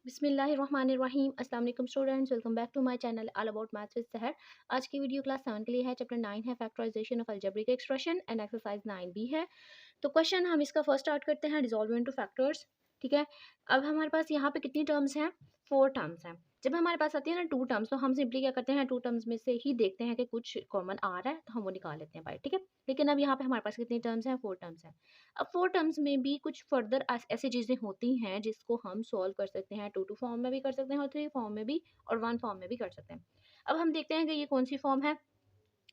बिस्मिल्लाहिर्रहमानिर्रहीम। अस्सलाम वालेकुम students, welcome back to my channel all about maths with Sahar. आज की वीडियो क्लास 7 के लिए है। चैप्टर 9 है factorisation of algebraic expression and exercise 9 भी है। तो क्वेश्चन हम इसका फर्स्ट स्टार्ट करते हैं, रिजॉल्व इनटू फैक्टर्स। ठीक है, अब हमारे पास यहाँ पे कितनी टर्म्स हैं? 4 टर्म्स हैं। जब हमारे पास आती है ना 2 टर्म्स, तो हम सिंपली क्या करते हैं, 2 टर्म्स में से ही देखते हैं कि कुछ कॉमन आ रहा है तो हम वो निकाल लेते हैं बाहर। ठीक है, लेकिन अब यहाँ पे हमारे पास कितनी टर्म्स हैं? 4 टर्म्स हैं। अब 4 टर्म्स में भी कुछ फर्दर ऐसी चीज़ें होती हैं जिसको हम सॉल्व कर सकते हैं। 2 फॉर्म में भी कर सकते हैं और 3 फॉर्म में भी और 1 फॉर्म में भी कर सकते हैं। अब हम देखते हैं कि ये कौन सी फॉर्म है।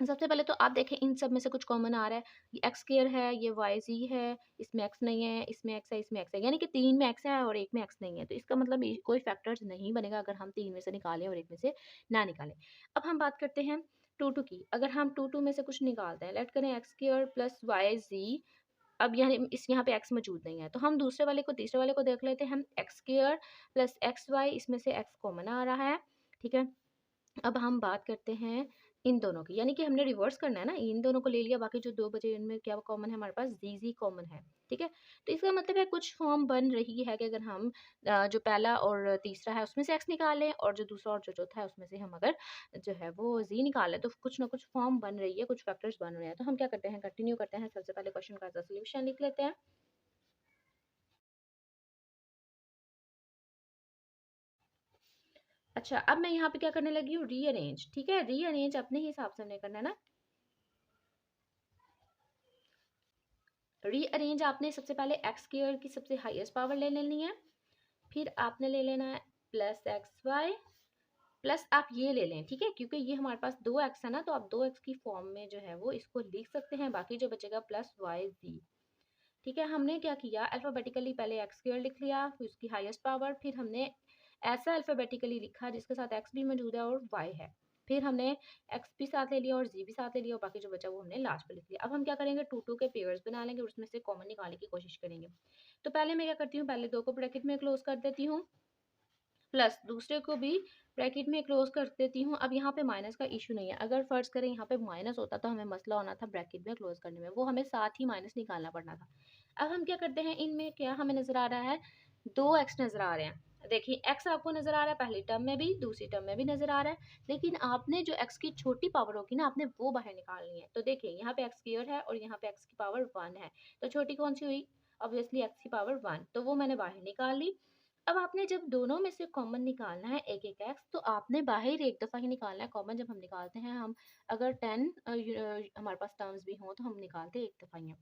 सबसे पहले तो आप देखें, इन सब में से कुछ कॉमन आ रहा है। ये एक्स स्क्वायर है, ये वाई जी है, इसमें एक्स नहीं है, इसमें एक्स है, इसमें एक्स है, यानी कि 3 में एक्स है और 1 में एक्स नहीं है। तो इसका मतलब ये कोई फैक्टर्स नहीं बनेगा अगर हम 3 में से निकालें और 1 में से ना निकालें। अब हम बात करते हैं 2 की। अगर हम 2 में से कुछ निकालते हैं, लेट करें एक्स स्क्वायर प्लस वाई जी। अब यहाँ पे एक्स मौजूद नहीं है, तो हम दूसरे वाले को तीसरे वाले को देख लेते हैं। हम x square plus x y, इसमें से एक्स कॉमन आ रहा है। ठीक है, अब हम बात करते हैं इन दोनों की, यानी कि हमने रिवर्स करना है ना। इन दोनों को ले लिया, बाकी जो 2 बचे इनमें क्या कॉमन है? हमारे पास जी जी कॉमन है। ठीक है, तो इसका मतलब है कुछ फॉर्म बन रही है कि अगर हम जो पहला और तीसरा है उसमें से एक्स निकालें और जो दूसरा और जो चौथा है उसमें से हम अगर जो है वो जी निकालें, तो कुछ ना कुछ फॉर्म बन रही है, कुछ फैक्टर्स बन रहे हैं। तो हम क्या करते हैं, कंटिन्यू करते हैं। सबसे पहले क्वेश्चन का सोल्यूशन लिख लेते हैं। अच्छा, अब मैं यहाँ पे क्या करने लगी हूँ, रीअरेंज। ठीक है, रीअरेंज अपने हिसाब से हमने करना है ना। रीअरेंज आपने सबसे पहले एक्स स्क्वायर की सबसे हाईएस्ट पावर ले लेनी है, फिर आपने ले लेना है प्लस एक्स वाई प्लस आप ये ले लें। ठीक है, क्योंकि ये हमारे पास 2x है ना, तो आप 2x की फॉर्म में जो है वो इसको लिख सकते हैं। बाकी जो बचेगा प्लस वाई जी। ठीक है, हमने क्या किया, अल्फाबेटिकली पहले एक्स स्क्वायर लिख लिया, फिर उसकी हाईएस्ट पावर, फिर हमने ऐसा अल्फाबेटिकली लिखा जिसके साथ एक्स भी मौजूद है और वाई है। फिर हमने एक्स भी साथ ले लिया और जी भी साथ ले लिया और बाकी जो बचा वो हमने लास्ट पे लिख लिया। अब हम क्या करेंगे, 2 के पेयर्स बना लेंगे और उसमें से कॉमन निकालने की कोशिश करेंगे। तो पहले मैं क्या करती हूँ, पहले 2 को ब्रैकेट में क्लोज कर देती हूँ, प्लस दूसरे को भी ब्रैकेट में क्लोज कर देती हूँ। अब यहाँ पे माइनस का इशू नहीं है। अगर फर्ज करें यहाँ पे माइनस होता तो हमें मसला होना था ब्रैकेट में क्लोज करने में, वो हमें साथ ही माइनस निकालना पड़ना था। अब हम क्या करते हैं, इनमें क्या हमें नजर आ रहा है, 2x नजर आ रहे हैं। देखिए, x आपको नजर आ रहा है पहली टर्म में भी, दूसरी टर्म में भी नजर आ रहा है, लेकिन आपने जो x की छोटी पावर होगी ना, आपने वो बाहर निकालनी है। तो देखिए, यहाँ पे x स्क्वायर है और यहाँ पे x की पावर 1 है, तो छोटी कौन सी हुई? ऑब्वियसली x की पावर 1, तो वो मैंने बाहर निकाल ली। अब आपने जब दोनों में से कॉमन निकालना है एक एक एक्स, तो आपने बाहर एक दफ़ा ही निकालना है कॉमन। जब हम निकालते हैं, हम अगर 10 हमारे पास टर्म्स भी हों तो हम निकालते हैं एक दफ़ा ही हैं।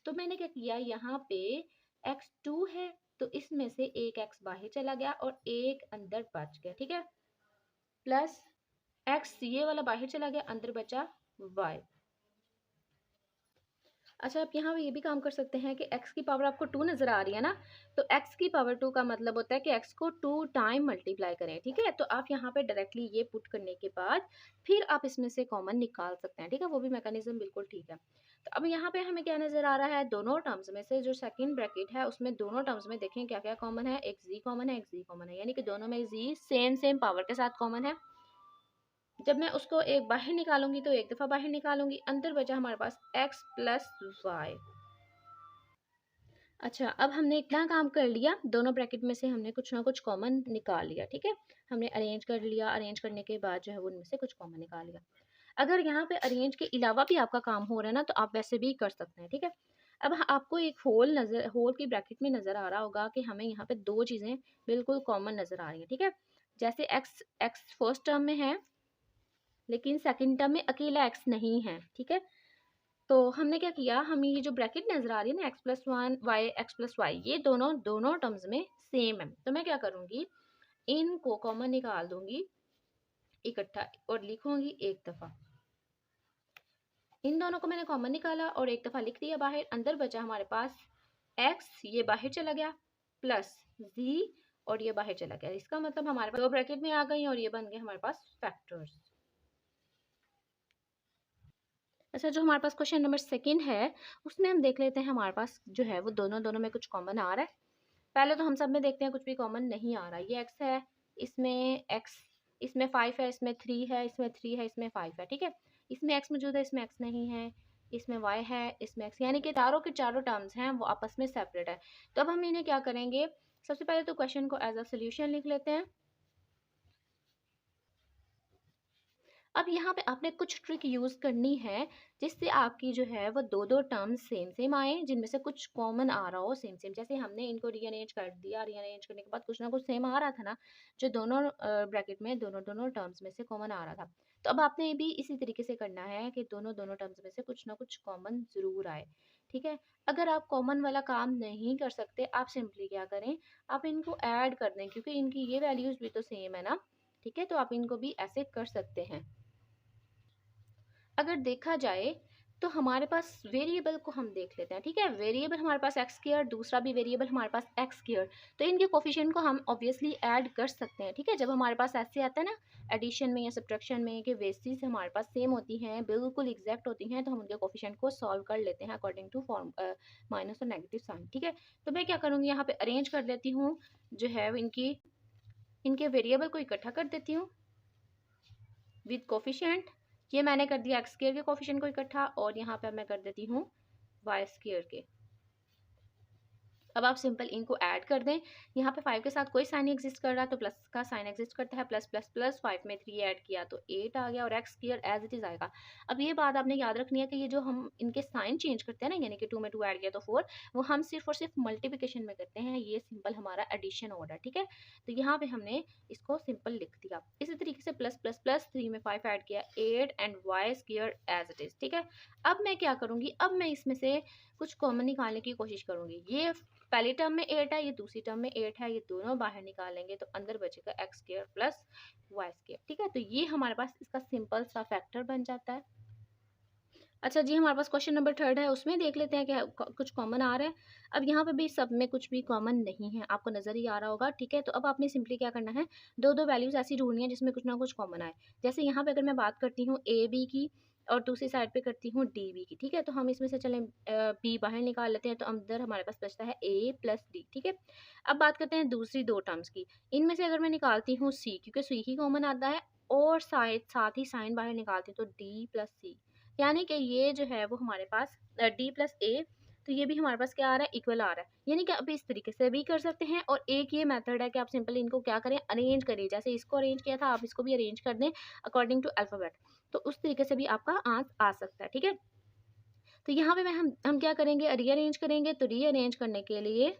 तो मैंने क्या किया, यहाँ पे x2 है तो इसमें से एक x बाहर चला गया और एक अंदर बच गया। ठीक है, प्लस x ये वाला बाहर चला गया, अंदर बचा y। अच्छा, आप यहाँ पे ये भी काम कर सकते हैं कि x की पावर आपको 2 नज़र आ रही है ना, तो x की पावर 2 का मतलब होता है कि x को 2 टाइम मल्टीप्लाई करें। ठीक है, तो आप यहाँ पे डायरेक्टली ये पुट करने के बाद फिर आप इसमें से कॉमन निकाल सकते हैं। ठीक है, वो भी मैकेनिज्म बिल्कुल ठीक है। तो अब यहाँ पे हमें क्या नज़र आ रहा है, दोनों टर्म्स में से जो सेकंड ब्रैकेट है उसमें दोनों टर्म्स में देखें क्या क्या कॉमन है। एक जी कॉमन है, एक जी कॉमन है, यानी कि दोनों में जी सेम सेम पावर के साथ कॉमन है। जब मैं उसको एक बाहर निकालूंगी तो एक दफ़ा बाहर निकालूंगी, अंदर बचा हमारे पास x प्लस वाई। अच्छा, अब हमने इतना काम कर लिया, दोनों ब्रैकेट में से हमने कुछ ना कुछ कॉमन निकाल लिया। ठीक है, हमने अरेंज कर लिया, अरेंज करने के बाद जो है वो उनमें से कुछ कॉमन निकाल लिया। अगर यहाँ पे अरेंज के अलावा भी आपका काम हो रहा है ना, तो आप वैसे भी कर सकते हैं। ठीक है, अब आपको एक होल की ब्रैकेट में नज़र आ रहा होगा कि हमें यहाँ पे 2 चीज़ें बिल्कुल कॉमन नज़र आ रही हैं। ठीक है, जैसे एक्स फर्स्ट टर्म में है लेकिन सेकंड टर्म में अकेला एक्स नहीं है। ठीक है, तो हमने क्या किया, हमें ये जो ब्रैकेट नजर आ रही है ना, x plus one y, x plus y, ये दोनों दोनों टर्म्स में सेम है। तो मैं क्या करूंगी, इनको कॉमन निकाल दूंगी इकट्ठा और लिखूंगी एक दफा। इन दोनों को मैंने कॉमन निकाला और एक दफा लिख दिया बाहर, अंदर बचा हमारे पास एक्स, ये बाहर चला गया, प्लस जी और ये बाहर चला गया। इसका मतलब हमारे पास दो ब्रैकेट में आ गई और ये बन गए हमारे पास फैक्टर्स। अच्छा, जो हमारे पास क्वेश्चन नंबर सेकंड है उसमें हम देख लेते हैं, हमारे पास जो है वो दोनों दोनों में कुछ कॉमन आ रहा है। पहले तो हम सब में देखते हैं कुछ भी कॉमन नहीं आ रहा। ये x है, इसमें x, इसमें 5 है, इसमें 3 है, इसमें 3 है, इसमें 5 है। ठीक है, इसमें x मौजूद है, इसमें x नहीं है। इसमें y है, इसमें x, यानी कि चारों के चारों टर्म्स हैं वो आपस में सेपरेट है। तो अब हम इन्हें क्या करेंगे, सबसे पहले तो क्वेश्चन को एज अ सोल्यूशन लिख लेते हैं। अब यहाँ पे आपने कुछ ट्रिक यूज़ करनी है जिससे आपकी जो है वो दो दो टर्म्स सेम सेम आए, जिनमें से कुछ कॉमन आ रहा हो सेम सेम। जैसे हमने इनको रीअरेंज कर दिया, रीअरेंज करने के बाद कुछ ना कुछ सेम आ रहा था ना, जो दोनों ब्रैकेट में दोनों दोनों टर्म्स में से कॉमन आ रहा था। तो अब आपने भी इसी तरीके से करना है कि दोनों दोनों टर्म्स में से कुछ ना कुछ कॉमन ज़रूर आए, ठीक है। अगर आप कॉमन वाला काम नहीं कर सकते, आप सिंपली क्या करें, आप इनको ऐड कर दें, क्योंकि इनकी ये वैल्यूज़ भी तो सेम है ना, ठीक है। तो आप इनको भी ऐसे कर सकते हैं। अगर देखा जाए तो हमारे पास वेरिएबल को हम देख लेते हैं, ठीक है। वेरिएबल हमारे पास एक्स स्क्वायर, दूसरा भी वेरिएबल हमारे पास एक्स स्क्वायर, तो इनके कोफिशिएंट को हम ऑब्वियसली ऐड कर सकते हैं, ठीक है। जब हमारे पास ऐसे आता है ना एडिशन में या सब्ट्रैक्शन में कि बेसिस हमारे पास सेम होती हैं, बिल्कुल एग्जैक्ट होती हैं, तो हम उनके कोफिशिएंट को सॉल्व कर लेते हैं अकॉर्डिंग टू फॉर्म माइनस और नेगेटिव साइन, ठीक है। तो मैं क्या करूँगी, यहाँ पे अरेंज कर लेती हूँ जो है इनकी, इनके वेरिएबल को इकट्ठा कर देती हूँ विद कोफिशिएंट। ये मैंने कर दिया एक्स स्क्वायर के कोफिशिएंट को इकट्ठा, और यहाँ पे मैं कर देती हूँ वाई स्क्वायर के। अब आप सिंपल इनको ऐड कर दें। यहाँ पे 5 के साथ कोई साइन एग्जिस्ट कर रहा है तो प्लस का साइन एग्जिस्ट करता है, प्लस प्लस प्लस 5 में 3 ऐड किया तो 8 आ गया, और x square as it is आएगा। अब ये बात आपने याद रखनी है कि ये जो हम इनके साइन चेंज करते हैं ना, यानी कि 2 में 2 ऐड किया तो 4, वो हम सिर्फ और सिर्फ मल्टीप्लिकेशन में करते हैं, ये सिंपल हमारा एडिशन ऑर्डर, ठीक है। तो यहाँ पे हमने इसको सिंपल लिख दिया। इसी तरीके से प्लस प्लस प्लस 3 में 5 ऐड किया 8 and y square as it is, ठीक है। अब मैं क्या करूँगी, अब मैं इसमें से कुछ कॉमन निकालने की कोशिश करूँगी। ये पहली टर्म में 8 है, ये दूसरी टर्म में 8 है, ये दोनों बाहर निकालेंगे तो अंदर बचेगा x square plus y square, ठीक है। तो ये हमारे पास इसका सिंपल सा फैक्टर बन जाता है। अच्छा जी, हमारे पास क्वेश्चन नंबर 3 है, उसमें देख लेते हैं कि कुछ कॉमन आ रहा है। अब यहाँ पे भी सब में कुछ भी कॉमन नहीं है, आपको नज़र ही आ रहा होगा, ठीक है। तो अब आपने सिंपली क्या करना है, दो दो वैल्यूज़ ऐसी ढूंढनी है जिसमें कुछ ना कुछ कॉमन आए। जैसे यहाँ पे अगर मैं बात करती हूँ ए बी की, और दूसरी साइड पे करती हूँ डी बी की, ठीक है। तो हम इसमें से चलें बी बाहर निकाल लेते हैं, तो अंदर हमारे पास बचता है ए प्लस डी, ठीक है। अब बात करते हैं दूसरी दो टर्म्स की। इनमें से अगर मैं निकालती हूँ सी, क्योंकि सी ही कॉमन आता है, और साथ ही साइन बाहर निकालती हूँ तो डी प्लस सी, यानी कि ये जो है वो हमारे पास डी प्लस ए, तो ये भी हमारे पास क्या आ रहा है, इक्वल आ रहा है। यानी कि आप इस तरीके से भी कर सकते हैं, और एक ये मेथड है कि आप सिंपली इनको क्या करें, अरेंज करें। जैसे इसको अरेंज किया था, आप इसको भी अरेंज कर दें अकॉर्डिंग टू अल्फ़ाबेट, तो उस तरीके से भी आपका आंसर आ सकता है, ठीक है। तो यहाँ पे हम क्या करेंगे, रीअरेंज करेंगे। तो रीअरेंज करने के लिए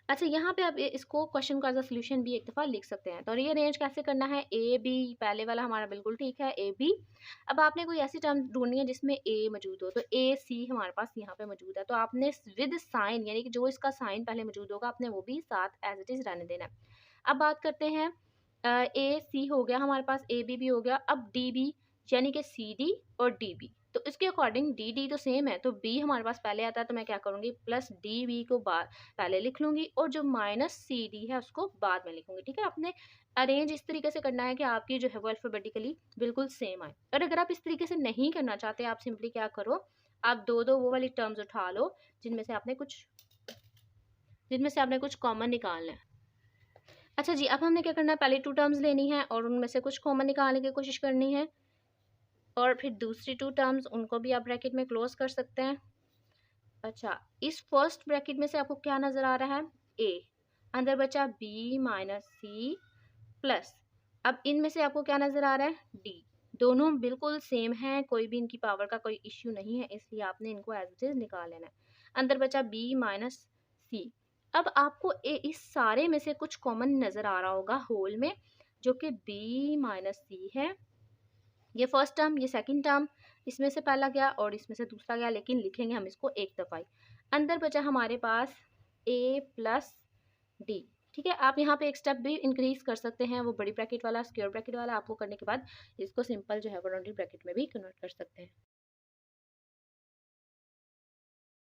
अच्छा, यहाँ पे आप इसको क्वेश्चन का एज अ सोल्यूशन भी एक दफ़ा लिख सकते हैं। तो रीअरेंज कैसे करना है, ए बी, पहले वाला हमारा बिल्कुल ठीक है, ए बी। अब आपने कोई ऐसी टर्म ढूंढनी है जिसमें ए मौजूद हो, तो ए सी हमारे पास यहाँ पे मौजूद है, तो आपने विद साइन, यानी कि जो इसका साइन पहले मौजूद होगा, आपने वो भी साथ एज इट इज़ रहने देना है। अब बात करते हैं ए सी हो गया हमारे पास, ए बी भी हो गया, अब डी बी, यानी कि सी डी और डी बी। तो इसके अकॉर्डिंग डी डी तो सेम है, तो बी हमारे पास पहले आता है, तो मैं क्या करूँगी, प्लस डी बी को पहले लिख लूँगी, और जो माइनस सी डी है उसको बाद में लिखूँगी, ठीक है। आपने अरेंज इस तरीके से करना है कि आपकी जो है वो अल्फ़ाबेटिकली बिल्कुल सेम आए। और अगर आप इस तरीके से नहीं करना चाहते, आप सिंपली क्या करो, आप दो दो वो वाली टर्म्स उठा लो जिनमें से आपने कुछ कॉमन निकालना है। अच्छा जी, अब हमने क्या करना है, पहले टू टर्म्स लेनी है और उनमें से कुछ कॉमन निकालने की कोशिश करनी है, और फिर दूसरी टू टर्म्स उनको भी आप ब्रैकेट में क्लोज कर सकते हैं। अच्छा, इस फर्स्ट ब्रैकेट में से आपको क्या नज़र आ रहा है, ए, अंदर बचा बी माइनस सी प्लस, अब इनमें से आपको क्या नज़र आ रहा है, डी। दोनों बिल्कुल सेम हैं, कोई भी इनकी पावर का कोई इश्यू नहीं है, इसलिए आपने इनको एज इट इज निकाल लेना है। अंदर बचा बी माइनस सी। अब आपको इस सारे में से कुछ कॉमन नज़र आ रहा होगा होल में, जो कि बी माइनस सी है। ये फर्स्ट टर्म, ये सेकंड टर्म, इसमें से पहला गया और इसमें से दूसरा गया, लेकिन लिखेंगे हम इसको एक दफ़ा ही। अंदर बचा हमारे पास ए प्लस डी, ठीक है। आप यहाँ पे एक स्टेप भी इंक्रीज कर सकते हैं, वो बड़ी ब्रैकेट वाला, स्क्वायर ब्रैकेट वाला आपको करने के बाद इसको सिंपल जो है वो राउंडेड ब्रैकेट में भी कन्वर्ट कर सकते हैं।